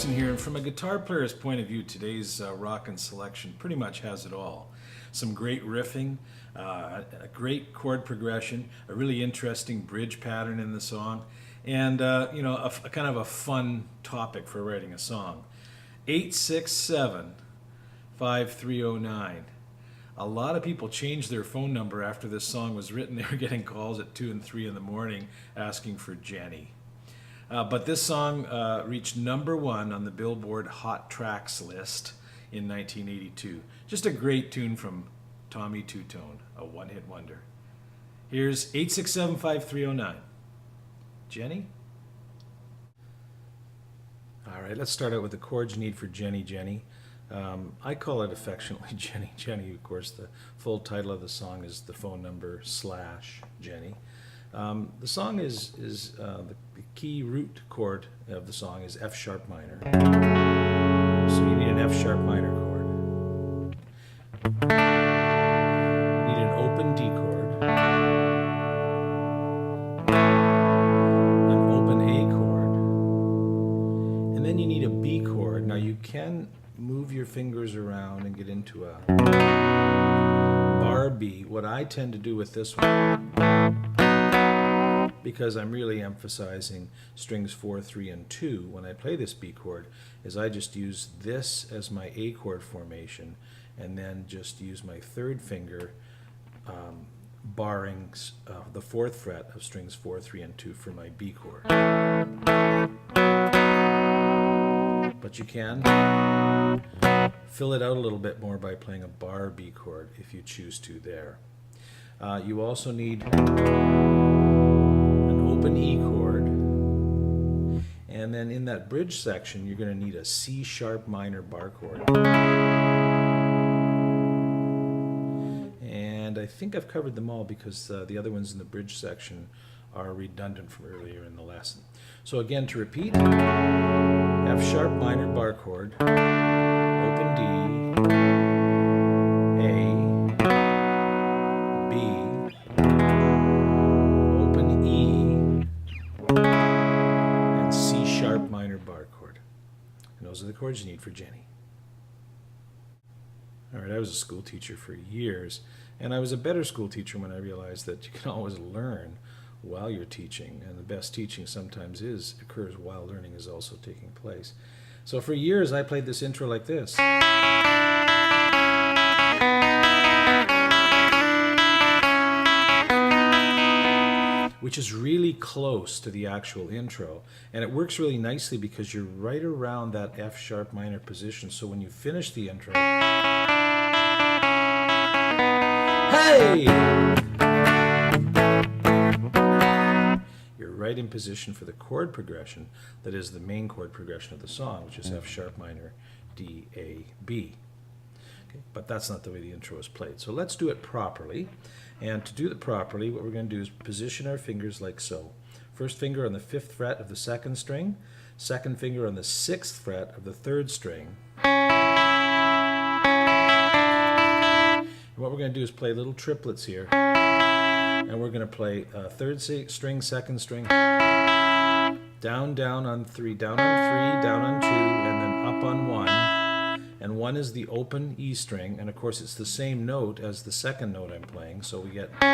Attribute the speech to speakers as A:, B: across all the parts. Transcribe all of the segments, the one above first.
A: Jackson here, and from a guitar player's point of view, today's rockin' selection pretty much has it all. Some great riffing, a great chord progression, a really interesting bridge pattern in the song, and you know, a kind of a fun topic for writing a song. 867-5309. A lot of people changed their phone number after this song was written. They were getting calls at 2 and 3 in the morning asking for Jenny. But this song reached #1 on the Billboard Hot Tracks list in 1982. Just a great tune from Tommy Tutone, a one-hit wonder. Here's 867-5309. Jenny? All right, let's start out with the chords you need for Jenny, Jenny. I call it affectionately Jenny, Jenny. Of course, the full title of the song is the phone number / Jenny. The song is the key root chord of the song is F sharp minor. So you need an F sharp minor chord. You need an open D chord, an open A chord, and then you need a B chord. Now you can move your fingers around and get into a bar B. What I tend to do with this one, because I'm really emphasizing strings 4, 3, and 2 when I play this B chord, is I just use this as my A chord formation and then just use my third finger barring the 4th fret of strings 4, 3, and 2 for my B chord. But you can fill it out a little bit more by playing a bar B chord if you choose to there. You also need open E chord, and then in that bridge section you're going to need a C sharp minor bar chord. And I think I've covered them all because the other ones in the bridge section are redundant from earlier in the lesson. So again, to repeat, F sharp minor bar chord, open D, A, B, open E, and C sharp minor bar chord. And those are the chords you need for Jenny. All right, I was a school teacher for years, and I was a better school teacher when I realized that you can always learn while you're teaching, and the best teaching sometimes occurs while learning is also taking place. So for years I played this intro like this. Which is really close to the actual intro, and it works really nicely because you're right around that F sharp minor position, so when you finish the intro, hey! You're right in position for the chord progression that is the main chord progression of the song, which is F sharp minor, D, A, B. Okay, but that's not the way the intro is played. So let's do it properly. And to do it properly, what we're going to do is position our fingers like so. First finger on the 5th fret of the 2nd string, second finger on the 6th fret of the 3rd string. And what we're going to do is play little triplets here. And we're going to play 3rd string, 2nd string, down, down on 3, down on 3, down on 2, and then up on 1. And 1 is the open E string, and of course it's the same note as the 2nd note I'm playing, so we get... Then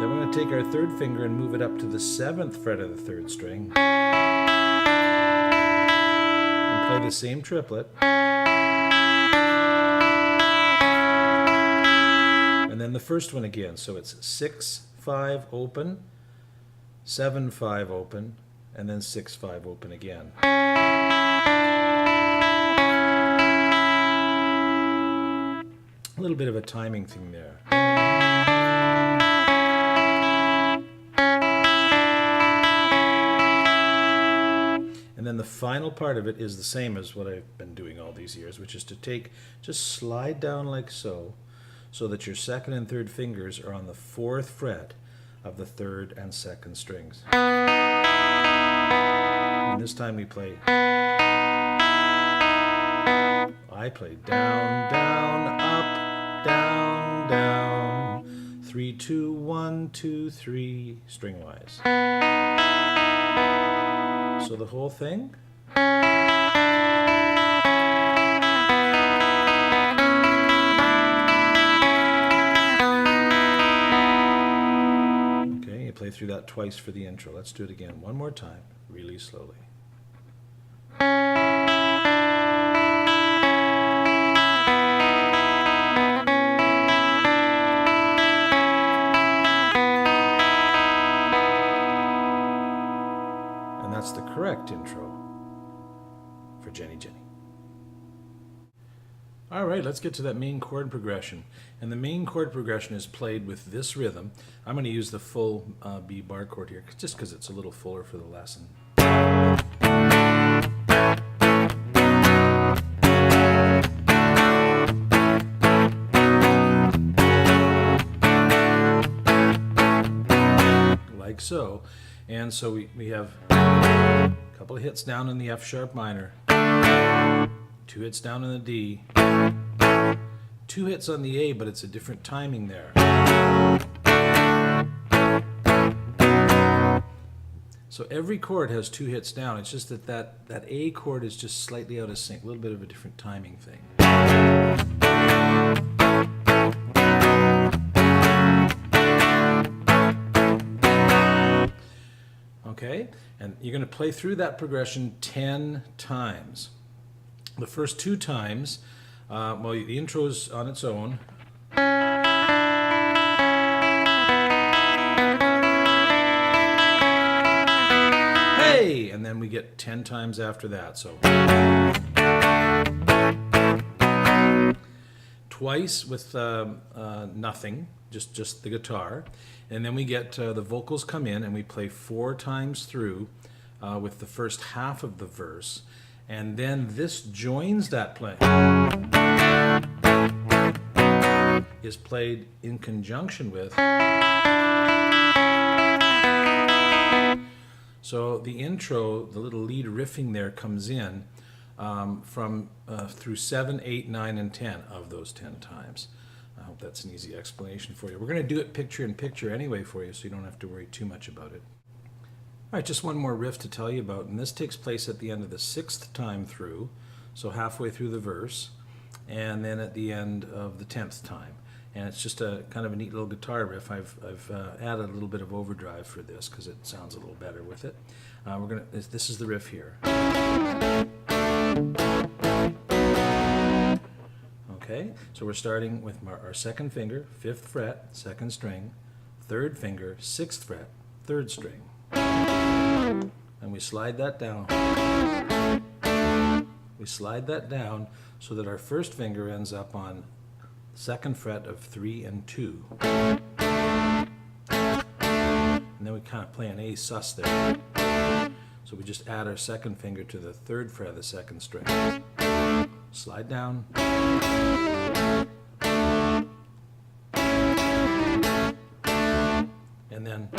A: we're going to take our 3rd finger and move it up to the 7th fret of the 3rd string, and play the same triplet. And then the first one again, so it's 6, 5 open, 7, 5 open, and then 6, 5 open again. A little bit of a timing thing there. And then the final part of it is the same as what I've been doing all these years, which is to just slide down like so that your 2nd and 3rd fingers are on the 4th fret of the 3rd and 2nd strings. And this time we play, I play down, down, up, down, down, 3, 2, 1, 2, 3, string wise. So the whole thing. Okay, you play through that twice for the intro. Let's do it again one more time, really slowly. And that's the correct intro for Jenny Jenny. All right, let's get to that main chord progression. And the main chord progression is played with this rhythm. I'm going to use the full B bar chord here, just because it's a little fuller for the lesson. Like so. And so we have a couple of hits down in the F sharp minor, 2 hits down in the D, 2 hits on the A, but it's a different timing there. So every chord has 2 hits down. It's just that A chord is just slightly out of sync, a little bit of a different timing thing. Okay, and you're going to play through that progression 10 times. The first 2 times, well, the intro is on its own. Hey! And then we get 10 times after that. So twice with nothing, just the guitar. And then we get the vocals come in and we play 4 times through with the first half of the verse. And then this joins that play. Is played in conjunction with. So the intro, the little lead riffing there comes in from through 7, 8, 9, and 10 of those 10 times. I hope that's an easy explanation for you. We're going to do it picture in picture anyway for you, so you don't have to worry too much about it. All right, just one more riff to tell you about, and this takes place at the end of the 6th time through, so halfway through the verse, and then at the end of the 10th time. And it's just a kind of a neat little guitar riff. I've added a little bit of overdrive for this because it sounds a little better with it. This is the riff here. Okay, so we're starting with our 2nd finger, 5th fret, 2nd string, 3rd finger, 6th fret, 3rd string. And we slide that down. We slide that down so that our 1st finger ends up on 2nd fret of 3 and 2. And then we kind of play an A sus there. So we just add our 2nd finger to the 3rd fret of the 2nd string. Slide down. And then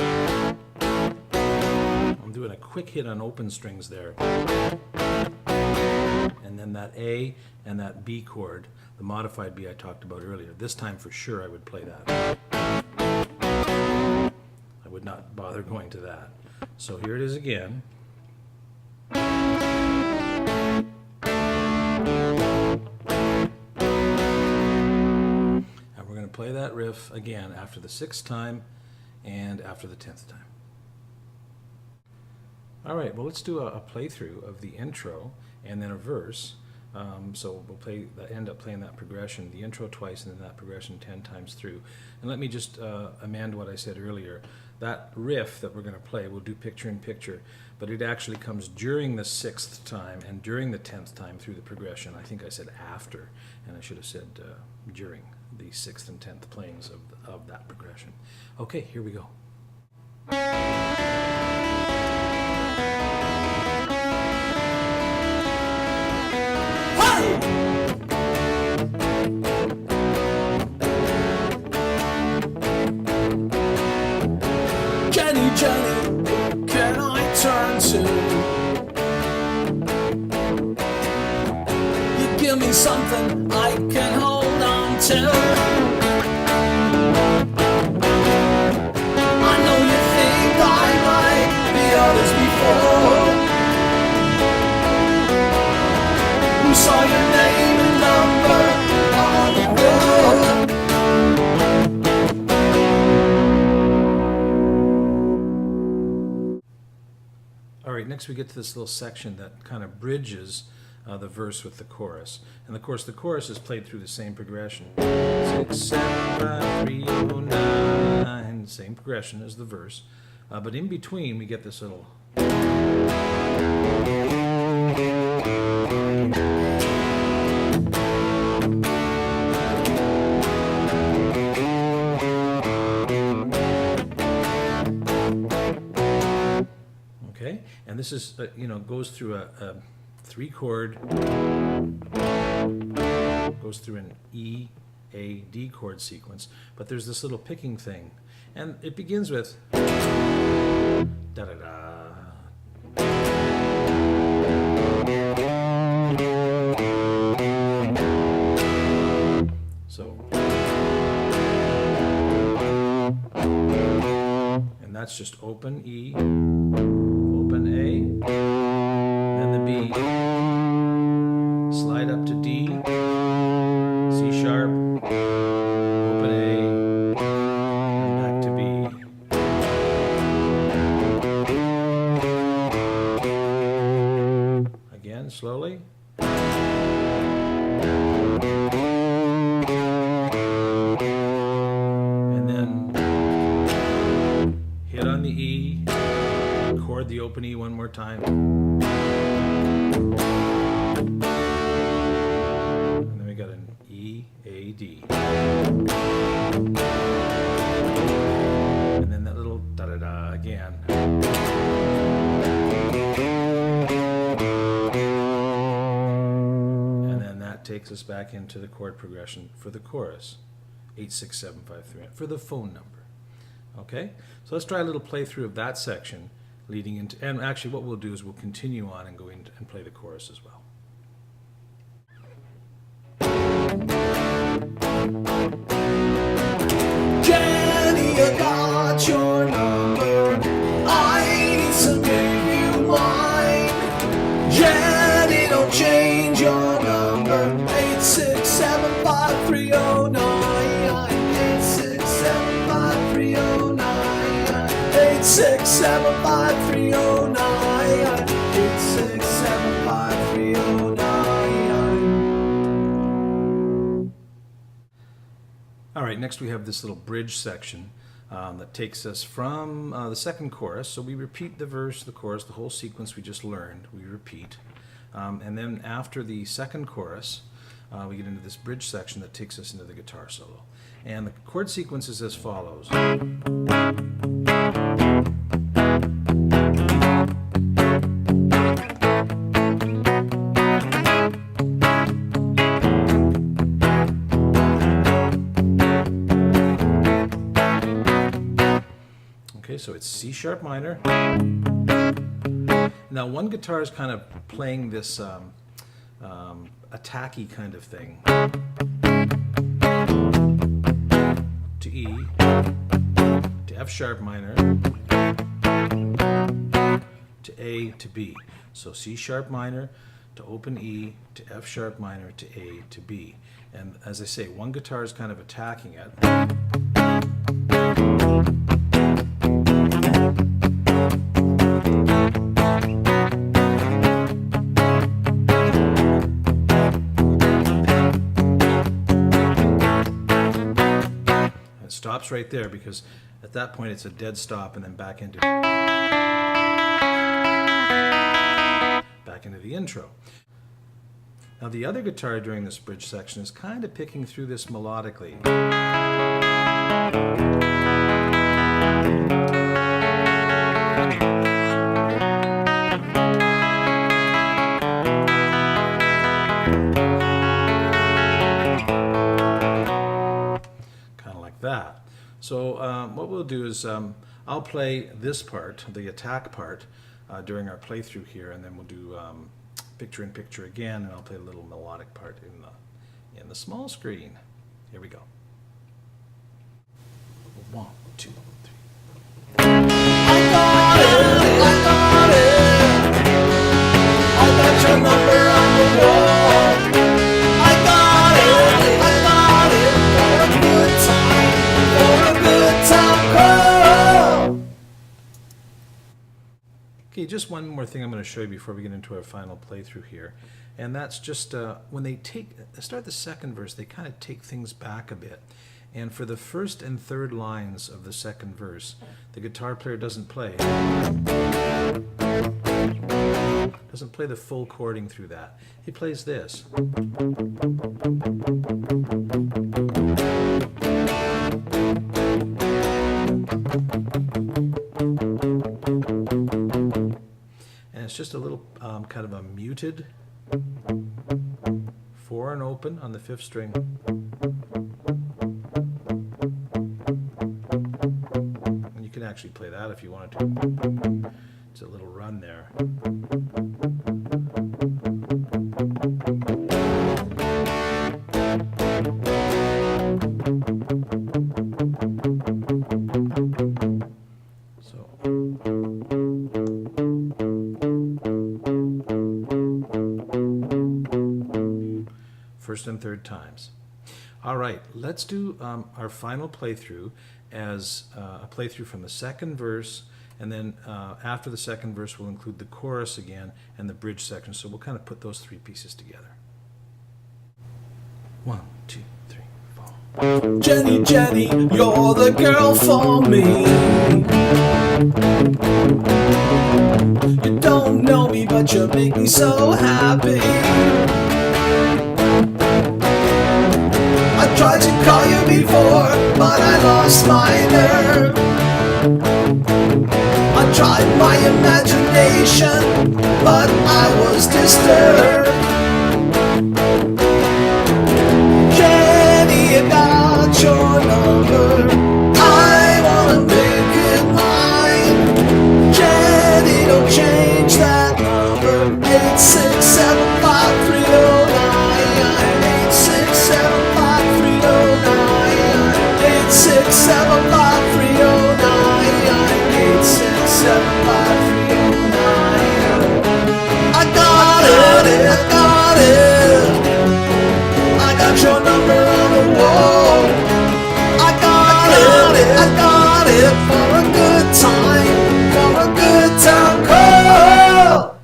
A: I'm doing a quick hit on open strings there. And then that A and that B chord, the modified B I talked about earlier. This time for sure I would play that. I would not bother going to that. So here it is again. And we're going to play that riff again after the 6th time and after the 10th time. All right, well, let's do a playthrough of the intro and then a verse. So we'll end up playing that progression, the intro twice and then that progression 10 times through. And let me just amend what I said earlier. That riff that we're going to play, we'll do picture in picture, but it actually comes during the 6th time and during the 10th time through the progression. I think I said after, and I should have said during the 6th and 10th playings of that progression. Okay, here we go.
B: Jenny, Jenny, can I turn to? You give me something I can hold on to. I know you think I like the others before.
A: next we get to this little section that kind of bridges the verse with the chorus. And of course the chorus is played through the same progression. 6, 7, 5, 3, 0, 9. Same progression as the verse. But in between we get this little... Okay, and this is, goes through a 3-chord, goes through an E, A, D chord sequence, but there's this little picking thing, and it begins with da-da-da. So, and that's just open E, open A, then the B, slide up to D, C sharp, open A, and back to B. Again, slowly. And then hit on the E, chord the open E one more time. And then we got an E, A, D. And then that little da-da-da again. And then that takes us back into the chord progression for the chorus. 8, 6, 7, 5, 3, for the phone number. Okay? So let's try a little playthrough of that section leading into, and actually what we'll do is we'll continue on and go in and play the chorus as well.
B: Jenny, I got your number. I need to give you mine. Jenny, don't change your number. 8675309. 8675309. 8675309. 8675309.
A: All right, next we have this little bridge section that takes us from the second chorus. So we repeat the verse, the chorus, the whole sequence we just learned, we repeat. And then after the second chorus, we get into this bridge section that takes us into the guitar solo. And the chord sequence is as follows. Okay, so it's C sharp minor. Now one guitar is kind of playing this attacky kind of thing. To E, to F sharp minor, to A, to B. So C sharp minor, to open E, to F sharp minor, to A, to B. And as I say, one guitar is kind of attacking it. Stops right there because at that point it's a dead stop and then back into the intro. Now the other guitar during this bridge section is kind of picking through this melodically. That. So what we'll do is I'll play this part, the attack part, during our playthrough here, and then we'll do picture in picture again, and I'll play a little melodic part in the small screen. Here we go. 1, 2, 3.
B: I got it. I got your number on the wall. I got it. For a good time.
A: Okay, just one more thing I'm going to show you before we get into our final playthrough here. And that's just when they start the second verse, they kind of take things back a bit. And for the first and third lines of the second verse, the guitar player doesn't play. Doesn't play the full chording through that. He plays this. And it's just a little kind of a muted 4 and open on the 5th string. And you can actually play that if you wanted to. It's a little run there. First and third times. All right, let's do our final playthrough as a playthrough from the second verse, and then after the second verse we'll include the chorus again and the bridge section. So we'll kind of put those 3 pieces together. 1, 2, 3, 4.
B: Jenny, Jenny, you're the girl for me. You don't know me, but you make me so happy. I tried to call you before, but I lost my nerve. I tried my imagination, but I was disturbed. Jenny, I got your number. I wanna make it mine. Jenny, don't change that number. 8675309. 8675309. I got it, I got it. I got your number on the wall. I got it for a good time, for a good time call.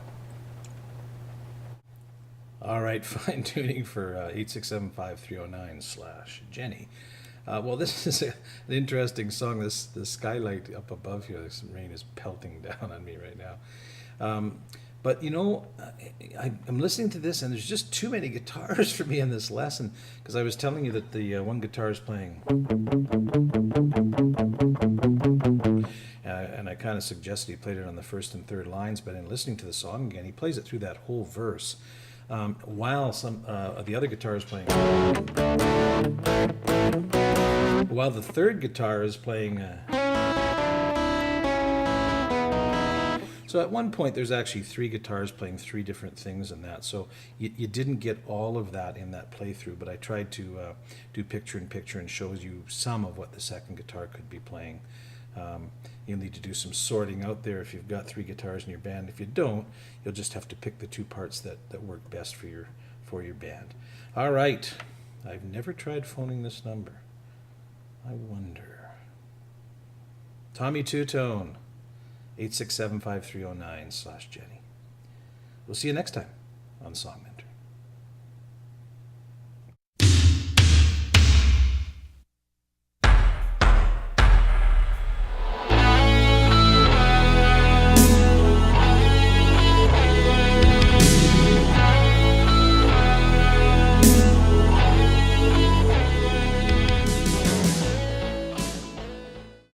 A: All right, fine tuning for 8675309/Jenny. Well, this is an interesting song. This skylight up above here, this rain is pelting down on me right now. But you know, I'm listening to this, and there's just too many guitars for me in this lesson, because I was telling you that the one guitar is playing, and I kind of suggested he played it on the first and third lines, but in listening to the song again, he plays it through that whole verse, while some the other guitar is playing, while the third guitar is playing. So at one point there's actually 3 guitars playing 3 different things in that. So you didn't get all of that in that playthrough, but I tried to do picture in picture and show you some of what the second guitar could be playing. You'll need to do some sorting out there if you've got 3 guitars in your band. If you don't, you'll just have to pick the 2 parts that work best for your band. All right, I've never tried phoning this number. I wonder. Tommy Tutone. 8675309/Jenny. We'll see you next time on Song Mentor.